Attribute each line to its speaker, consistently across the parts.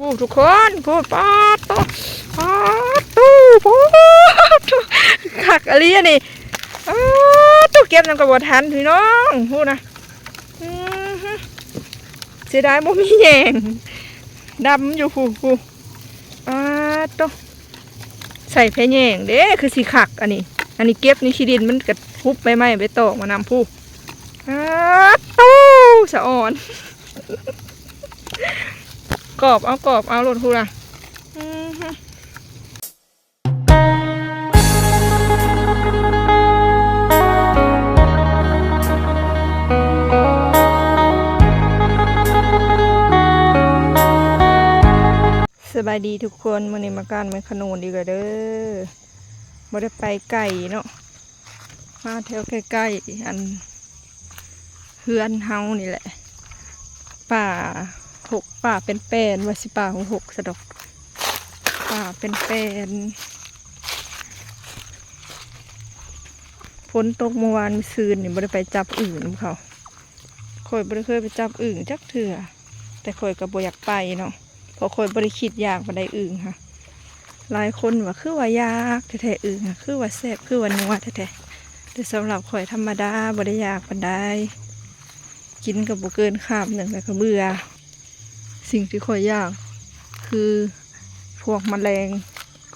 Speaker 1: ผู้ทุกคนผู้ปาดตู้ปาดตู้ผู้ขักอะไรนี่ตู้เก็บน้ำกระบอกทันพี่น้องพูดนะเสียดายบ่มีแยงดำอยู่ผู้ตู้ใส่แพแยงเด้คือสีขักอันนี้เก็บนี่ขี้ดินมันกระทุบใบไม้ใบตอกมานำผู้ตู้สะอ่อนกรอบเอาหลดพูนะสบายดีทุกคนมื้อนี้มาการเมืองขนูนดีกว่าเด้อบ่ได้ไปไก่เนาะมาแถวใกล้ๆอันเฮือนเฮานี่แหละป่าป่าเป็นแปลนว่าสิป่าหกสะดอกป่าเป็นแปลนฝนตกเมื่อวานมีซืนนี่บ่ได้ไปจับอึ่งเขาข่อยบ่ได้เคยไปจับอึ่งจักเถื่อแต่ข่อยก็บ่อยากไปเนาะเพราะข่อยบ่ได้คิดอยากบ่ได้อึ่งค่ะหลายคนว่าคือว่ายากแท้ๆอึ่งค่ะคือว่าแซ่บคือว่านัวแท้ๆแต่สำหรับข่อยธรรมดาบ่ได้อยากปานใดกินก็บ่เกินคาบหนึ่งแล้วก็เบื่อสิ่งที่ข่อยอยากคือพวกแมลง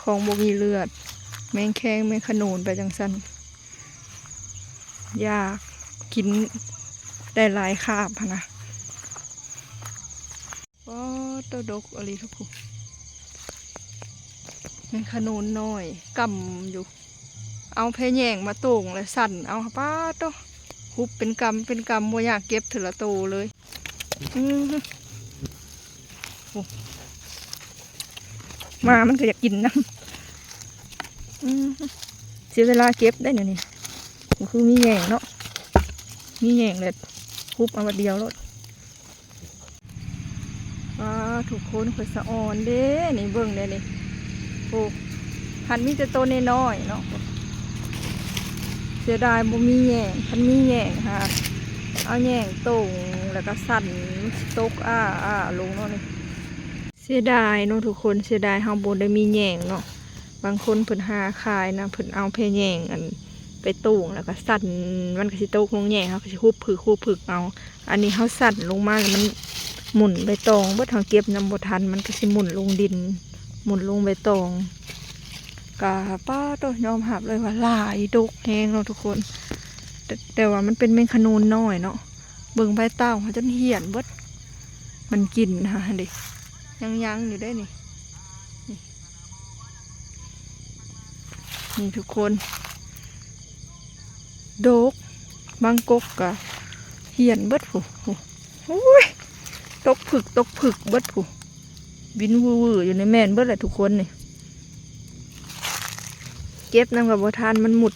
Speaker 1: ของบ่มีเลือดแมงแคงแมงขนูนไปจังสันอยากกินได้หลายคาบนะตัวดกอะไรทุกคนแมงขนูนน้อยกำอยู่เอาแพแยงมาตุ่งเลยสั่นเอาป้าโตหุบเป็นกำบ่อยากเก็บเถละโตเลยมามันก็อยากกินนะเสียเวลาเก็บได้เนี่ยนี่คือมีแยงเนาะมีแยงเลยคุบเอามาเดียวแล้วถูกคนข่อยสะอ่อนเด้นี่เบิ่งเด้นี่โอ้พันมีแต่ตัวน้อยเนาะเสียดายบ่มีแยงพันมีแยงค่ะเอาแยงตรงแล้วก็สั่นตกลงเนาะนี่เสียดายเนาะทุกคนเสียดายเฮาบ่ได้มีแยงเนาะบางคนเพิ่นหาขายนะเพิ่นเอาแพแยงอันไปตุ่งแล้วก็สั่นมันก็สิตกลงแยงเขาก็สิคุบผึกเอาอันนี้เขาสั่นลงมาแล้วมันหมุนใบตองบ่ทางเก็บน้ำบ่ทันมันก็สิหมุนลงดินหมุนลงใบตองกะป้าตัวยอมหับเลยว่าหลายดกแฮงเนาะทุกคนแต่ว่ามันเป็นแมงขนูนน้อยเนาะเบิ่งใบเต้าเขาจนเหี่ยนเบิดมันกินฮะดิยังอยู่ได้นี่ทุกคนดกบางกกกะเหี่ยนเบิดผู้ตกผึกเบิดผู้บินวืออยู่ในแม่นเบิดแหละทุกคนนี่เก็บน้ำกับบัวทานมันหมุด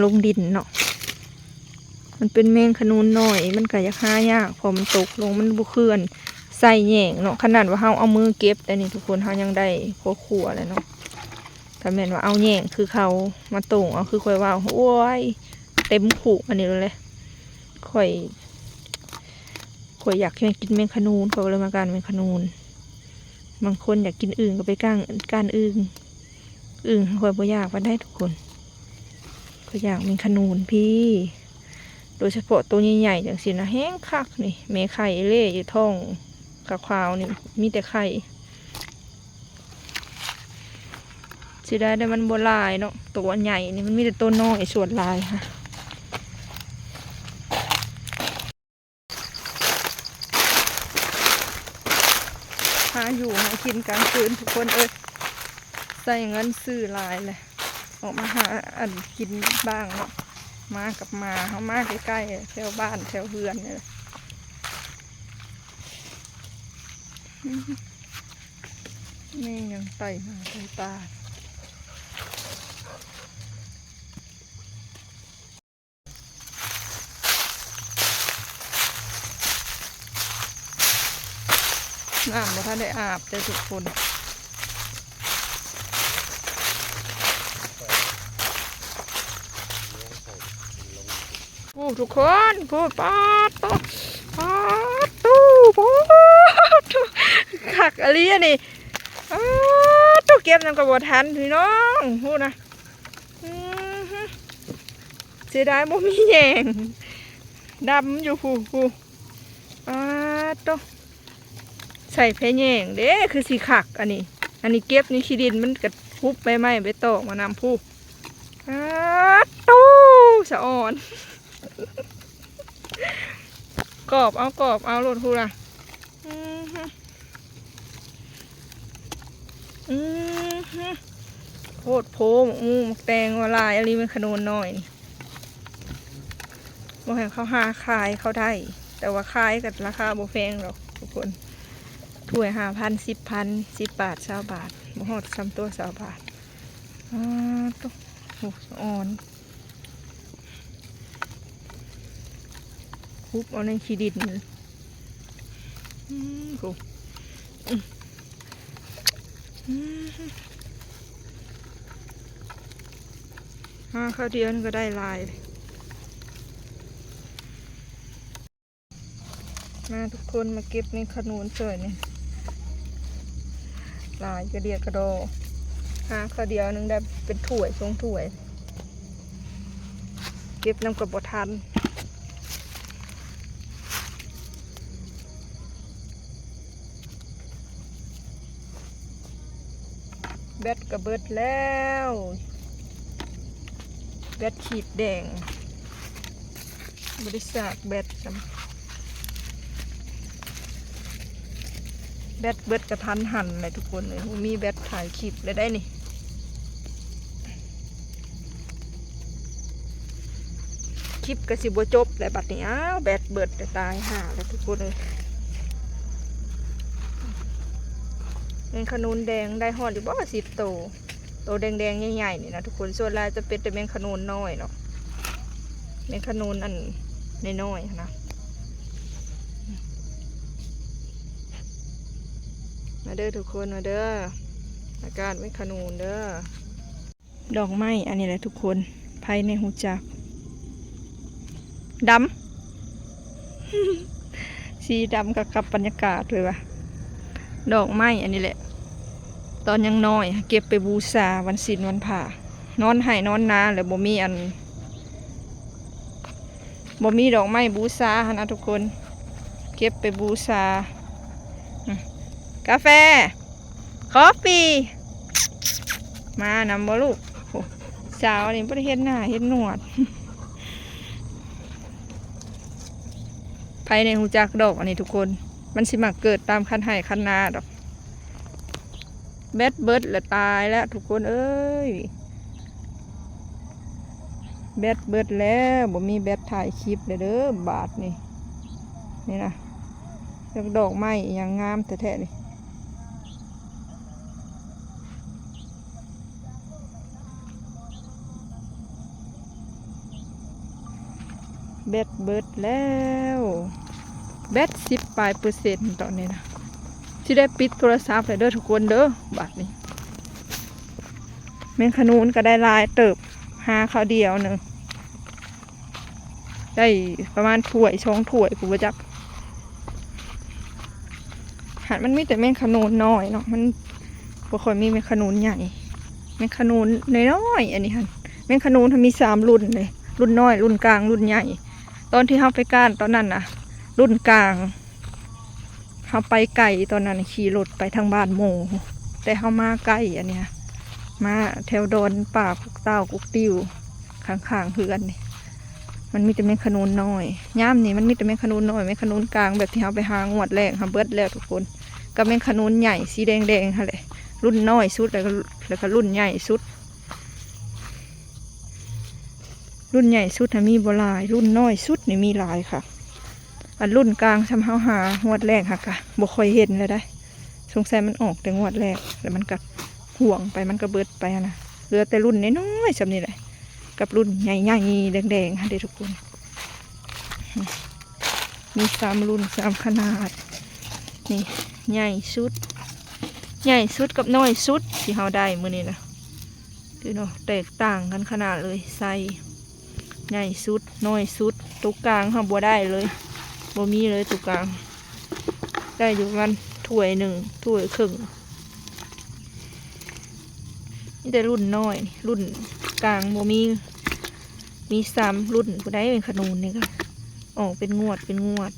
Speaker 1: ลงดินเนาะมันเป็นแมงขนูนน้อยมันก็อยากหายากพอมันตกลงมันบุเคลื่อนใส่แยงเนาะขนาดว่าเฮาเอามือเก็บแต่นี่ทุกคนเฮายังได้ขัวเลยเนาะถ้าแม่นว่าเอาแยงคือเขามาตรงเอาคือค่อยว่าโอ้ยเต็มขู่อันนี้เลยค่อยอยากกินแมงขนูนเขาเลยมาการแมงขนูนบางคนอยากกินอึ่งก็ไปการอึ่งค่อยบ่อยากมาได้ทุกคนก็อยากแมงขนูนพี่โดยเฉพาะตัวใหญ่ๆอย่างสินะแห้งคักนี่แม่ไข่เล่อยู่ท้องกับขาวนี่มีแต่ไข่สิได้มันโบลายเนาะตัวใหญ่นี่มันมีแต่ตัวน้อยส่วนลายค่ะหาอยู่หากินกลางคืนทุกคนใส่เงินซื้อลายเลยออกมาหาอันกินบ้างเนาะมากับมาเขามาใกล้ๆแถวบ้านแถวเฮือนเนี่ยแม่ยังไต่มาไต่ตาน้ำบ่ทันได้อาบแต่ทุกคนทุกคนป้าตู้ คักอะไรนี่ต้องเก็บน้ำกระบอกทันพี่น้องพูดนะเสียดายบ่มีแยงดำอยู่ผู้ต้องใส่แพแยงเด้คือสีคักอันนี้เก็บนี่ขี้ดินมันกระทุบใบไม้ใบตอกมานำผู้ตู้สะอ่อนกรอบเอาโลดพูนะโคตรโพมแตงวลายอะไรมันขนนน้อยนี่บ่ให้เขาหาขายเขาได้แต่ว่าขายกับราคาบ่แพงหรอกทุกคนถ้วย5,000 10,000 10 บาท20 บาทบ่ฮอด3ตัว20 บาทตุ๊กอ่อนคุบเอาในขี้ดินกูข้าวเดียวก็ได้ลายมาทุกคนมาเก็บนี่ขนุนเฉยนี่ลายกระเดียดกระโดข้าวเดียวนึงได้เป็นถ้วย2 ถ้วยเก็บน้ำกระบอกทันแบตกระเบิดแล้วแบตขีดแดงบริษัทแบตแบตเบิดกระทันหันเลยทุกคนเลยมีแบตถ่ายคลิปเลยได้นี่คลิปกระสิบจบเลยบัดนี้แบตเบิดแต่ตายห่าเลยทุกคนเลยเป็นขนุนแดงได้หอดหรือบ่10 โตแดงใหญ่ๆนี่นะทุกคนส่วนลายจะเป็นแต่แมงขนุนน้อยเนาะแมงขนุนอันน้อยๆนะมาเด้อทุกคนมาเด้ออากาศแมงขนุนเด้อดอกไม้อันนี้แหละทุกคนภายในหูจักดำ สีดำกับบรรยากาศเลยว่ะดอกไม้อันนี้แหละตอนยังน้อยเก็บไปบูชาวันศีลวันผ่านอนไห้นอนนาแล้วบ่มีดอกไม้บูชานะทุกคนเก็บไปบูชากาแฟคอฟฟี่มานำบ่ลูกสาวนี่บ่ได้เฮ็ดหน้าเฮ็ดหนวดภายในหูจักดอกอันนี้ทุกคนมันสิมาเกิดตามคันไห้คันนาดอกแบตเบิดและตายแล้วทุกคนเอ้ยแบตเบิดแล้วบ่มีแบตถ่ายคลิปเลยเด้อบาทนี่นะดอกไม้ยังงามแท้ๆนี่แบตเบิดแล้วแบต10% ตอนนี้นะที่ได้ปิดโทรศัพท์เลยเด้อทุกคนเด้อบาทนี้แมงขนุนก็ได้ลายเติบข้าวเดียวนึงได้ประมาณถ้วย2 ถ้วยกูบ่จักหันมันมีแต่แมงขนุนน้อยเนาะมันบ่ค่อยมีแมงขนุนใหญ่แมงขนุนน้อยอันนี้หันแมงขนุนมี3 รุ่นเลยรุ่นน้อยรุ่นกลางรุ่นใหญ่ตอนที่เฮาไปก้านตอนนั้นน่ะรุ่นกลางเขาไปไก่ตอนนั้นขี่รถไปทางบ้านโมแต่เขามาไก่อันเนี้ยมาแถวดอนป่ากุกเต้ากุกติวข้างๆเฮือนนี่มันมีแต่แมงขนุนน้อยย่ามนี่มันมีแต่แมงขนุนน้อยแมงขนุนกลางแบบที่เขาไปหางวดแรกเขาเบิดแล้วทุกคนกับแมงขนุนใหญ่สีแดงๆค่ะเลยรุ่นน้อยสุดแล้วก็รุ่นใหญ่สุดรุ่นใหญ่สุดมีบ่หลายรุ่นน้อยสุดนี่มีหลายค่ะอันรุ่นกลางทำหางวดแรกค่ะบ่ค่อยเห็นเลยได้สงสัยมันออกแต่งวดแรกแล้วมันก็ห่วงไปมันก็เบิดไปนะเหลือแต่รุ่นน้อยๆสำนี้แหละกับรุ่นใหญ่ๆแดงๆค่ะเด็กทุกคนมี3 รุ่น3 ขนาดนี่ใหญ่สุดกับน้อยสุดที่เราได้มื้อนี้นะคือเนาะแตกต่างกันขนาดเลยใส่ใหญ่สุดน้อยสุดตุกกลางเราบ่ได้เลยบ่มีเลยตุกกลางได้อยู่กัน ถ้วยหนึ่งถ้วยครึ่งนี่แต่รุ่นน้อยรุ่นกลางโมมีซ้ำรุ่นผู้ใดเป็นขนูนนี่ก็ออกเป็นงวด